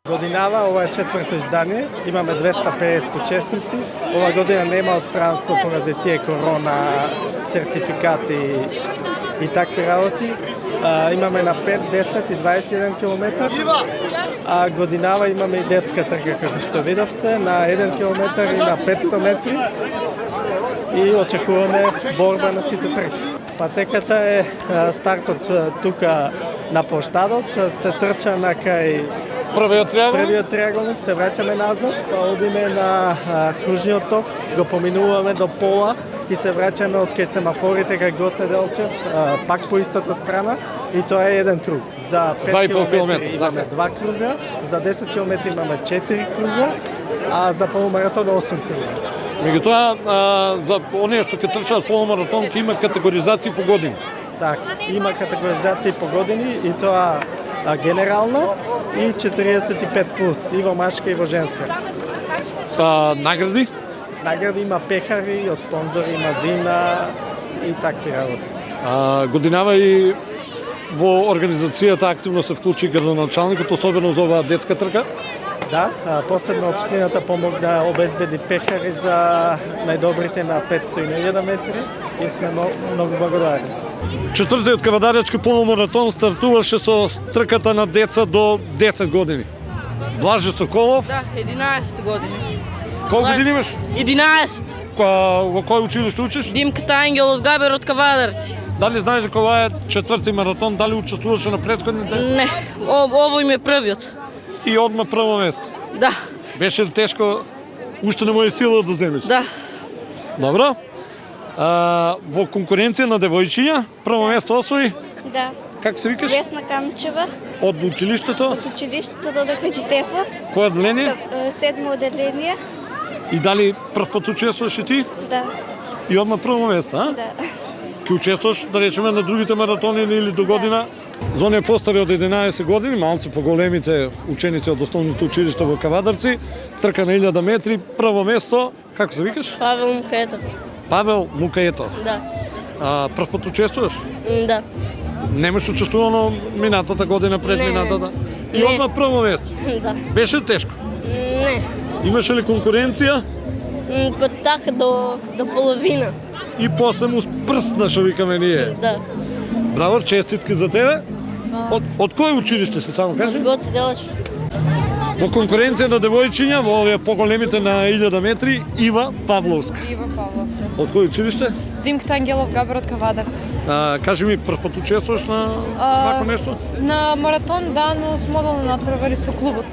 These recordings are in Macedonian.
Годинава, ова е четврто издание, имаме 250 учесници. Ова година нема отстранство поради тие корона, сертификати и такви работи. Имаме на 5, 10 и 21 км. А годинава имаме и детска трка, како што видовте, на 1 км и на 500 метри. И очекуваме борба на сите трки. Патеката е стартот тука на площадот, се трча на кај првиот триаголник, се враќаме назад, одиме на кружниот ток, го поминуваме до пола и се враќаме од кај семафорите кај Гоце Делчев, пак по истата страна и тоа е еден круг. За 5 км имаме 2 круга, за 10 км имаме 4 круга, а за полумаратон 8 круга. Меѓутоа, за оние што ќе трчаат полумаратон, ќе има категоризации по години. Така, има категоризации по години и тоа генерална и 45 плюс, и во машка и во женска. Награди? Награди има пехари, од спонзори има вина и такви работи. Годинава и во организацијата активно се вклучи градоначалникот, особено за оваа детска трка. Да, посебно општината помогна, обезбеди пехари за најдобрите на 500 и на 1000 метри и сме многу благодарни. Четвртиот кавадаречки полумаратон стартуваше со трката на деца до 10 години. Блаже Соколов. Да, 11 години. Колку години имаш? 11. Во кој училиште учиш? Димката Ангел од Габер од Кавадарци. Дали знаеш дека ова е четврти маратон, дали учествуваше на претходните? Не, овој ми е првиот. И одма прво место. Да. Беше тешко, уште не му е сила да земеш. Да. Добро. Во конкуренција на девојчиња, прво место освои. Да. Как се викаш? Весна Камчева. Од училиштето? От училището Додо Хаджитефов. Кој одделение? Седмо отделение. И дали прв пат учествуваш и ти? Да. И одма прво место, а? Да. Ке учествуваш, да речеме, на другите маратони или до година? За оние постари од 11 години, малце поголемите ученици од основните училишта во Кавадарци, трка на 1000 метри, прво место, како се викаш? Павел Мукаетов. Павел Мукаетов. Да. Прв пат учествуваш? Да. Немаш учествувано минатата година, пред Не. минатата? И Не. одма прво место. Да. Беше тешко? Не. Имаше ли конкуренција? Па така до половина. И после му спрсна, што викаме ние. Да. Браво, честитки за тебе. Од кој училиште се, само кажи? Од Гоце Делчев. Во конкуренција на девојчиња, во овие поголемите на 1000 метри, Ива Павловска. Ива Павловска. Од кој училиште? Димката Ангелов Габер од Кавадарци. Кажи ми, прв пат учествуваш на вако нешто? На маратон, да, но с модални надпревари со клубот.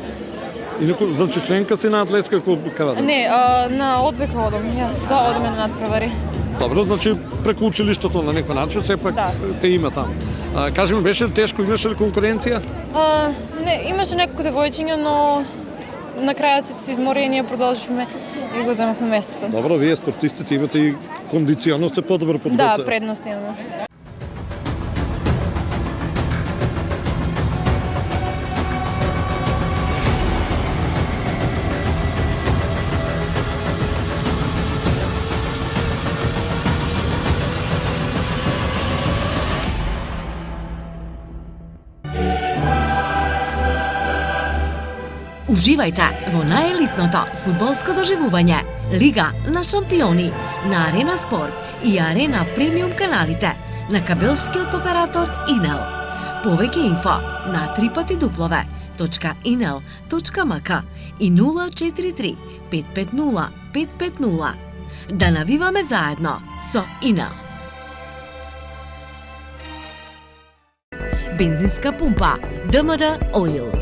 Значи членка си на атлетска клуб Кавадарци? Не, на одбека одам. Јас тоа одиме на надпревари. Добро, значи преку училиштето на некој начин, сепак Да. те има таму. Кажи ми, беше ли тешко, имаше ли конкуренција? Не, имаше неколку девојчиња, но на крајот се измори и ние продолживме и го земавме местото. Добро, вие спортистите имате и кондиционно сте подобро Да, подготвени. предност имаме. Уживајте во наjelitното фудбалско доживување Лига на шампиони на Арена Спорт и Арена Премиум каналите на кабелскиот оператор Инел. Повеќе инфо на www.inel.mk и 043 550 550. Да навиваме заедно со Инел. Бензинска пумпа ДМД Оил.